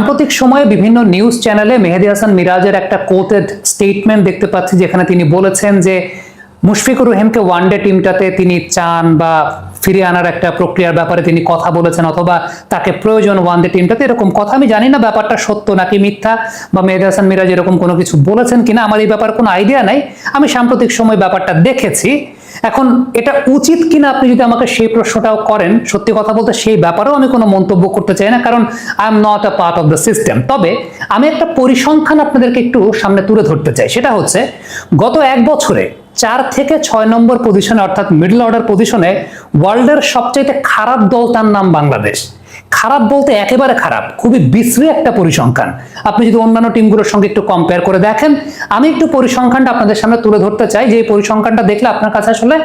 সাম্প্রতিক সময়ে বিভিন্ন নিউজ চ্যানেলে মেহেদী হাসান মিরাজের একটা কোটেড স্টেটমেন্ট দেখতে পাচ্ছি, যেখানে তিনি বলেছেন যে মুশফিকুর রহিমকে ওয়ানডে টিমটাতে তিনি চান বা ফিরিয়ে আনার একটা প্রক্রিয়ার ব্যাপারে তিনি কথা বলেছেন, অথবা তাকে প্রয়োজন ওয়ানডে টিমটাতে, এরকম কথা। আমি জানি না ব্যাপারটা সত্য নাকি মিথ্যা, বা মেহেদী হাসান মিরাজ এরকম কোনো কিছু বলেছেন কিনা, আমার এই ব্যাপারে কোনো আইডিয়া নাই। আমি সাম্প্রতিক সময় ব্যাপারটা দেখেছি। এখন এটা উচিত কিনা আপনি যদি আমাকে সেই প্রশ্নটাও করেন, সত্যি কথা বলতে সেই ব্যাপারেও আমি কোনো মন্তব্য করতে চাই না, কারণ I am not a part of the system. তবে আমি একটা পরিসংখ্যান আপনাদেরকে একটু সামনে তুলে ধরতে চাই। সেটা হচ্ছে গত এক বছরে 4 থেকে 6 নম্বর পজিশনে, অর্থাৎ মিডল অর্ডার পজিশনে ওয়ার্ল্ডের সবচেয়ে খারাপ দল, তার নাম বাংলাদেশ। খারাপ বলতে একেবারে খারাপ, খুবই বিশ্রী একটা পরিসংখ্যান। আপনি যদি অন্যান্য টিমগুলোর সঙ্গে একটু কম্পেয়ার করে দেখেন, আমি একটু পরিসংখ্যানটা আপনাদের সামনে তুলে ধরতে চাই, যে এই পরিসংখ্যানটা দেখলে আপনার কাছে আসলে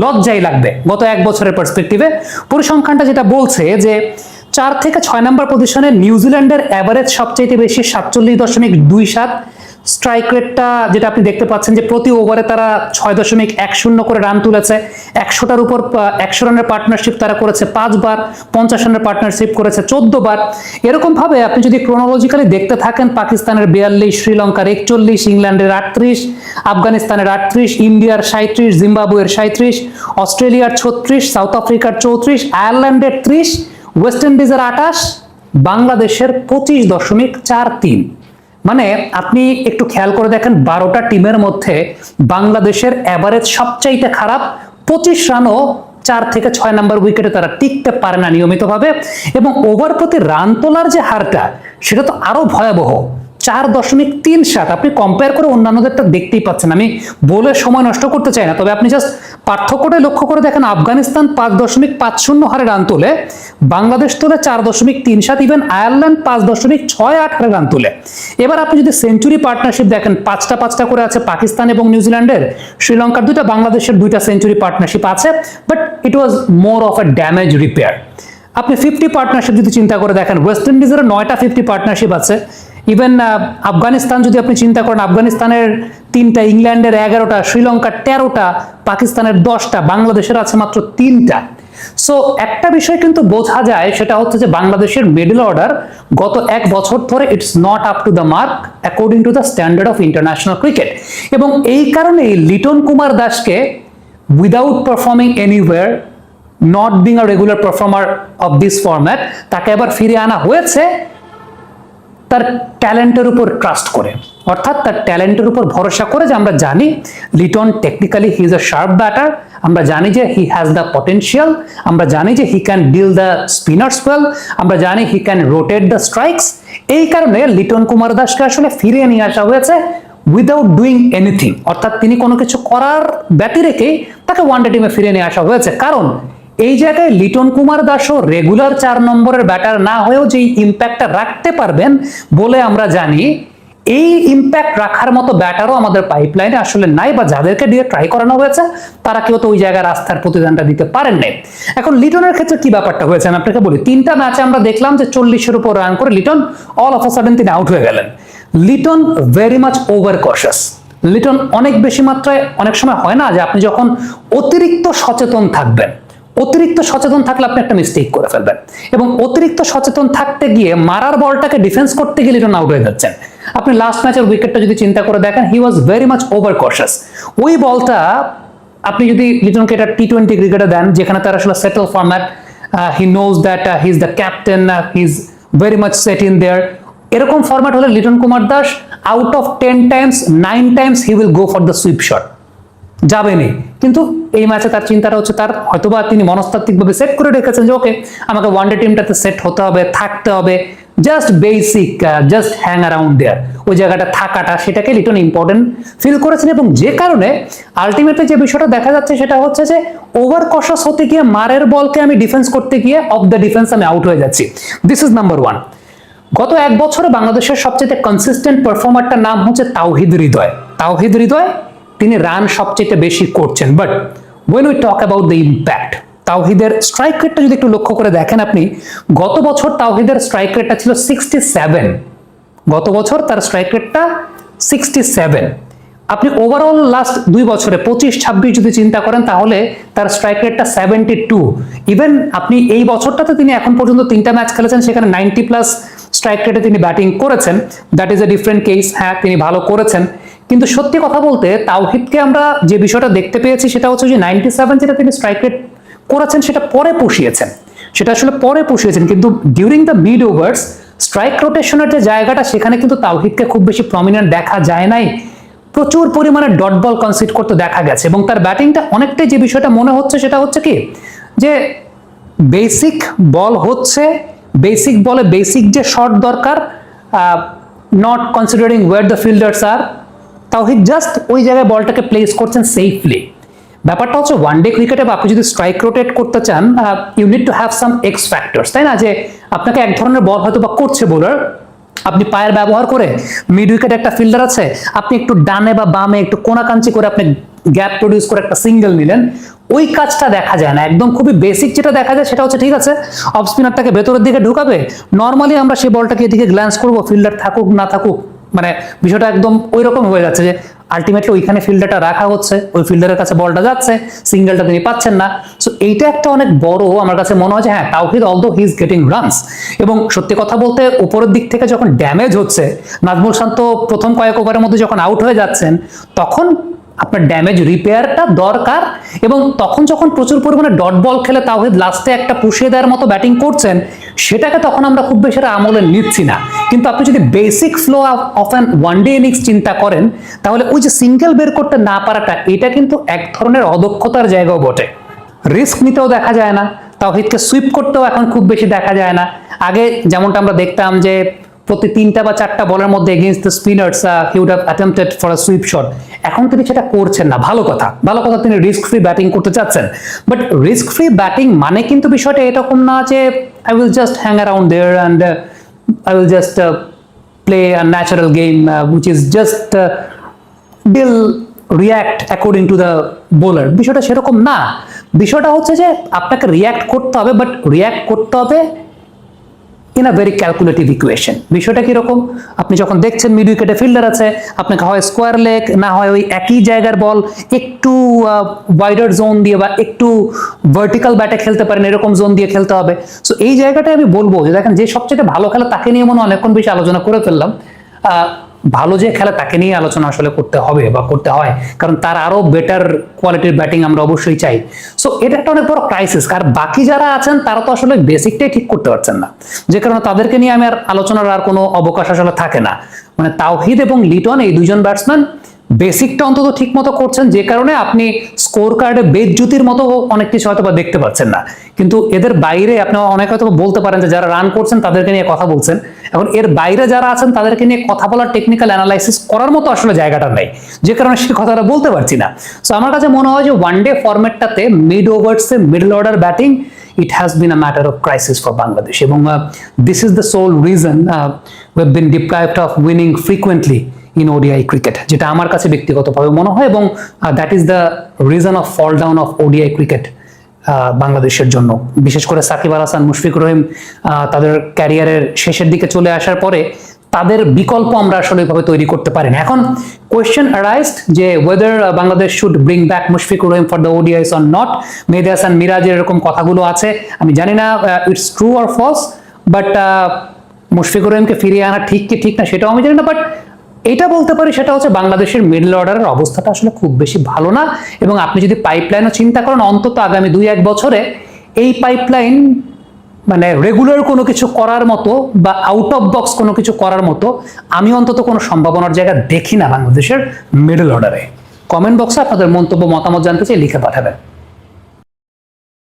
লজ্জাই লাগবে। গত এক বছরের পার্সপেক্টিভে পরিসংখ্যানটা যেটা বলছে যে 4 থেকে 6 নম্বর পজিশনে নিউজিল্যান্ডের এভারেজ সবচেয়ে বেশি 47.27। স্ট্রাইক রেটটা যেটা আপনি দেখতে পাচ্ছেন যে প্রতি ওভারে তারা 6.10 করে রান তুলেছে। 100টার উপর 100 রানের পার্টনারশিপ তারা করেছে 5 বার, 50 রানের পার্টনারশিপ করেছে 14 বার। এরকম ভাবে আপনি যদি ক্রোনোলজিক্যালি দেখতে থাকেন, পাকিস্তানের 42, শ্রীলঙ্কার 41, ইংল্যান্ডের 38, আফগানিস্তানের 38, ইন্ডিয়ার 37, জিম্বাবুয়ের 37, অস্ট্রেলিয়ার 36, সাউথ আফ্রিকার 34, আয়ারল্যান্ডের 30, ওয়েস্ট ইন্ডিজের 28, বাংলাদেশের 25.43। মানে আপনি একটু খেয়াল করে দেখেন, 12টা টিমের মধ্যে বাংলাদেশের এভারেজ সবচাইতে খারাপ। 25 রানও 4 থেকে 6 নম্বর উইকেটে তারা টিকতে পারে না নিয়মিতভাবে। এবং ওভার প্রতি রান তোলার যে হারটা, সেটা তো আরো ভয়াবহ, 4.37। আপনি কম্পেয়ার করে অন্যান্যদেরটা দেখতেই পাচ্ছেন। আমি বলে সময় নষ্ট করতে চাই না, তবে আপনি জাস্ট পার্থক্যটা লক্ষ্য করে দেখেন। আফগানিস্তান 5.50 হারে রান তোলে, বাংলাদেশ তোলে 4.37, ইভেন আয়ারল্যান্ড 5.68 হারে রান তোলে। এবার আপনি যদি সেঞ্চুরি পার্টনারশিপ দেখেন, 5টা করে আছে পাকিস্তান এবং নিউজিল্যান্ডের, শ্রীলঙ্কার 2টা, বাংলাদেশের 2টা সেঞ্চুরি পার্টনারশিপ আছে, but it was more of A damage repair. আপনি 50 পার্টনারশিপ যদি চিন্তা করে দেখেন, ওয়েস্ট ইন্ডিজের 9টা 50 পার্টনারশিপ আছে। ইভেন আফগানিস্তান যদি আপনি চিন্তা করেন, আফগানিস্তানের 3টা, ইংল্যান্ডের 11টা, শ্রীলঙ্কার 13টা, পাকিস্তানের 10টা, বাংলাদেশের আছে মাত্র 3টা। সো একটা বিষয় কিন্তু বোঝা যায়, সেটা হচ্ছে যে বাংলাদেশের মিডল অর্ডার গত এক বছর ধরে it's not up to the mark according to the standard of international cricket. এবং এই কারণেই লিটন কুমার দাসকে, without performing anywhere, not being a regular performer of this format, তাকে আবার ফিরে আনা হয়েছে তার ট্যালেন্টের উপর ট্রাস্ট করে, অর্থাৎ তার ট্যালেন্টের উপর ভরসা করে। যে আমরা জানি Liton technically he is a sharp batter, আমরা জানি যে হি হ্যাজ দ্য পটেনশিয়াল, আমরা জানি যে he can deal the spinners well, আমরা জানি he can rotate the strikes. এই কারণে লিটন কুমার দাসকে আসলে ফিরিয়ে নিয়ে আসা হয়েছে উইদাউট ডুইং এনিথিং, অর্থাৎ তিনি কোনো কিছু করার ব্যতি রেখেই তাকে ওয়ানডে টিমে ফিরিয়ে নিয়ে আসা হয়েছে। কারণ এই জায়গায় লিটন কুমার দাসও রেগুলার 4 নম্বরের ব্যাটার না হয়েও যে ইম্প্যাক্টটা রাখতে পারবেন বলে আমরা জানি, এই ইম্প্যাক্ট রাখার মতো ব্যাটারও আমাদের পাইপলাইনে আসলে নাই, বা যাদেরকে দিয়ে ট্রাই করানো হয়েছে তারা কেউ তো ওই জায়গায় রাস্তার প্রতিদানটা দিতে পারেন নাই। এখন লিটনের ক্ষেত্রে কি ব্যাপারটা হয়েছে আমি আপনাকে বলি। 3টা ম্যাচে আমরা দেখলাম যে 40-এর উপর রান করে Liton all of a sudden তিনি আউট হয়ে গেলেন। Liton very much over কশাস। Liton অনেক বেশি মাত্রায়, অনেক সময় হয় না যে আপনি যখন অতিরিক্ত সচেতন থাকবেন, অতিরিক্ত সচেতন থাকলে আপনি একটা মিস্টেক করে ফেলবেন, এবং অতিরিক্ত সচেতন থাকতে গিয়ে মারার বলটাকে ডিফেন্স করতে গিয়ে লিটন আউট হয়ে যাচ্ছেন। আপনি লাস্ট ম্যাচের উইকেটটা যদি চিন্তা করে দেখেন, he was very much over cautious. ওই বলটা আপনি যদি লিটনকে এটা টি20 ক্রিকেটে দেন, যেখানে তার আসলে settle format, he knows that he is the captain, he is very much set in there, এরকম ফরম্যাট হলে Liton Kumar Das out of 10 times 9 times he will go for the sweep shot, যাবেনি। কিন্তু এই ম্যাচে তার চিন্তাটা হচ্ছে, তার হয়তোবা তিনি মনস্তাত্ত্বিকভাবে সেট করে রেখেছেন যে ওকে, আমাকে ওয়ানডে টিমটাতে সেট হতে হবে, থাকতে হবে, just basic, just hang around there, ওই জায়গাটা থাকাটা, সেটাকে লিটন ইম্পর্টেন্ট ফিল করেছেন। এবং যে কারণে আলটিমেটলি যে বিষয়টা দেখা যাচ্ছে সেটা হচ্ছে যে ওভার কশাস হতে গিয়ে, মারের বলকে আমি ডিফেন্স করতে গিয়ে অফ দ্য ডিফেন্স আমি আউট হয়ে যাচ্ছি। This is number 1। গত এক বছরে বাংলাদেশের সবচেয়ে কনসিস্টেন্ট পারফর্মারটার নাম হচ্ছে তাওহিদ হৃদয়। তাওহিদ হৃদয় তিনি রান সবচেয়ে বেশি করছেন, but when we talk about the impact, তাওহিদের স্ট্রাইক রেটটা যদি একটু লক্ষ্য করে দেখেন আপনি, গত বছর তাওহিদের স্ট্রাইক রেটটা ছিল 67। গত বছর তার স্ট্রাইক রেটটা 67। আপনি ওভারঅল লাস্ট 2 বছরে 25-26 যদি চিন্তা করেন, তাহলে তার স্ট্রাইক রেটটা 72। ইভেন আপনি এই বছরটাতে তিনি এখন পর্যন্ত 3টা ম্যাচ খেলেছেন, সেখানে 90+ স্ট্রাইক রেটে তিনি ব্যাটিং করেছেন, that is a different case. হ্যাঁ, তিনি ভালো করেছেন, কিন্তু সত্যি কথা বলতে তাওহিদকে আমরা যে বিষয়টা দেখতে পেয়েছি সেটা হচ্ছে যে 97 যেটা তিনি স্ট্রাইক রেট করেছেন সেটা পরে পুষিয়েছেন, সেটা আসলে পরে পুষিয়েছেন, কিন্তু during the mid overs strike রোটেশনের যে জায়গাটা সেখানে কিন্তু তাওহিদকে খুব বেশি প্রমিনেন্ট দেখা যায় নাই। প্রচুর পরিমাণে ডট বল কনসিড করতে দেখা গেছে এবং তার ব্যাটিংটা অনেকটাই যে বিষয়টা মনে হচ্ছে সেটা হচ্ছে কি যে বেসিক বল হচ্ছে, বেসিক বলে বেসিক যে শট দরকার, not considering where the fielders আর, তাওহিদ জাস্ট ওই জায়গায় বলটাকে প্লেস করছেন সেফলি। ব্যাপারটা হচ্ছে ওয়ানডে ক্রিকেটে আপনি যদি স্ট্রাইক রোটেট করতে চান, you need to have some X factors, তাই না? যে আপনাকে এক ধরনের বল হয়তো বা করছে বোলার, আপনি পায়ের ব্যবহার করে মিড উইকেটে একটা ফিল্ডার আছে, আপনি একটু ডানে বা বামে একটু কোনাকাঞ্চি করে আপনি গ্যাপ প্রডিউস করে একটা সিঙ্গেল নিলেন, ওই কাজটা দেখা যায় না। একদম খুবই বেসিক যেটা দেখা যায় সেটা হচ্ছে ঠিক আছে অফ স্পিনারটাকে ভেতরের দিকে ঢুকাবে, নর্মালি আমরা সেই বলটাকে এদিকে গ্ল্যান্স করবো, ফিল্ডার থাকুক না থাকুক, মানে বিষয়টা একদম ওই রকম হয়ে যাচ্ছে যে আলটিমেটলি ওইখানে ফিল্ডারটা রাখা হচ্ছে, ওই ফিল্ডারের কাছে বলটা যাচ্ছে, সিঙ্গেলটা তিনি পাচ্ছেন না। সো এইটা একটা অনেক বড় আমার কাছে মনে হয় যে হ্যাঁ তাওহিদ although he is getting runs, এবং সত্যি কথা বলতে উপরের দিক থেকে যখন ড্যামেজ হচ্ছে, নাজমুল শান্ত প্রথম কয়েক ওভারের মধ্যে যখন আউট হয়ে যাচ্ছেন তখন আপনার ড্যামেজ রিপেয়ারটা দরকার, এবং তখন যখন প্রচুর পরিমাণে ডট বল খেলে তাওহিদ লাস্টে একটা পুষিয়ে দেওয়ার মতো ব্যাটিং করছেন, সেটাকে তখন আমরা খুব বেশি আমলে নিচ্ছি না। কিন্তু আপনি যদি basic flow of an one day innings চিন্তা করেন, তাহলে ওই যে সিঙ্গেল বের করতে না পারাটা, এটা কিন্তু এক ধরনের অদক্ষতার জায়গাও বটে। রিস্ক নিতেও দেখা যায় না, তাওহিদকে সুইপ করতেও এখন খুব বেশি দেখা যায় না। আগে যেমনটা আমরা দেখতাম যে প্রতি 3টা বা 4টা বলের মধ্যে against the spinners he would have attempted for a sweep shot, এখন তিনি সেটা করছেন না। ভালো কথা, ভালো কথা, তিনি রিস্ক ফ্রি ব্যাটিং করতে চাচ্ছেন, বাট রিস্ক ফ্রি ব্যাটিং মানে কিন্তু বিষয়টা এরকম না যে I will just hang around there and I will just play a natural game which is just will react according to the bowler, বিষয়টা সেরকম না। বিষয়টা হচ্ছে যে আপনাকে রিয়্যাক্ট করতে হবে, বাট রিয়্যাক্ট করতে হবে in a very calculative equation. বিষয়টা কিরকম, আপনি যখন দেখছেন মিড উইকেটে ফিল্ডার আছে, আপনাকে হয় স্কোয়ার লেগ না হয় ওই একই জায়গার বল একটু ওয়াইডার জোন দিয়ে বা একটু ভার্টিক্যাল ব্যাটে খেলতে পারেন, এরকম জোন দিয়ে খেলতে হবে। সো এই জায়গাটায় আমি বলবো যে দেখেন যে সবচেয়ে ভালো খেলা তাকে নিয়ে মনে অনেকক্ষণ বেশি আলোচনা করে ফেললাম, ভালো যে খেলা তাকে নিয়ে আলোচনা আসলে করতে হবে বা করতে হয়, কারণ তার আরো বেটার কোয়ালিটির ব্যাটিং আমরা অবশ্যই চাই। সো এটা একটা অনেক বড় ক্রাইসিস, আর বাকি যারা আছেন তারা তো আসলে বেসিকটাই ঠিক করতে পারছেন না, যে কারণে তাদেরকে নিয়ে আমি আর আলোচনার আর কোনো অবকাশ আসলে থাকে না। মানে তাওহিদ এবং লিটন এই দুজন ব্যাটসম্যান বেসিকটা অন্তত ঠিক মতো করছেন, যে কারণে আপনি স্কোর কার্ডে বেজ্জুতির মতো অনেক কিছু হয়তো বা দেখতে পাচ্ছেন না। কিন্তু এদের বাইরে আপনি অনেক হয়তো বলতে পারেন যে যারা রান করছেন তাদেরকে নিয়ে কথা বলছেন, এখন এর বাইরে যারা আছেন তাদেরকে নিয়ে কথা বলার টেকনিক্যাল অ্যানালাইসিস করার মতো আসলে জায়গাটা নেই, যে কারণে সে কথাটা বলতে পারছি না। সো আমার কাছে মনে হয় যে ওয়ানডে ফরম্যাটটাতে মিড ওভার্সে middle order batting, it has been a matter of crisis for Bangladesh, এবং this is the sole reason we have been deprived of winning frequently in ODI cricket, যেটা আমার কাছে ব্যক্তিগতভাবে মনে হয়, এবং that is the reason of fall down of ODI cricket বাংলাদেশের জন্য। বিশেষ করে সাকিব আল হাসান, মুশফিকুর রহিম তাদের ক্যারিয়ারের শেষের দিকে চলে আসার পরে তাদের বিকল্প আমরা আসলে ভাবে তৈরি করতে পারি না। এখন কোয়েশ্চেন অ্যারাইজড যে whether Bangladesh should bring back Mushfiqur Rahim for the ODIs or not. Mehedi Hasan মিরাজের এরকম কথাগুলো আছে, আমি জানি না it's true or false, but Mushfiqur রহিমকে ফিরিয়ে আনা ঠিক কি ঠিক না সেটাও আমি জানি না, বাট এটা বলতে পারি সেটা হচ্ছে বাংলাদেশের মিডল অর্ডারের অবস্থাটা আসলে খুব বেশি ভালো না। এবং আপনি যদি পাইপলাইনও চিন্তা করেন, অন্তত আগামী 2-1 বছরে এই পাইপলাইন মানে রেগুলার কোনো কিছু করার মতো বা আউট অফ বক্স কোনো কিছু করার মতো আমি অন্তত কোনো সম্ভাবনার জায়গা দেখি না বাংলাদেশের মিডল অর্ডারে। কমেন্ট বক্সে আপনাদের মন্তব্য মতামত জানতে চাই, লিখে পাঠাবেন।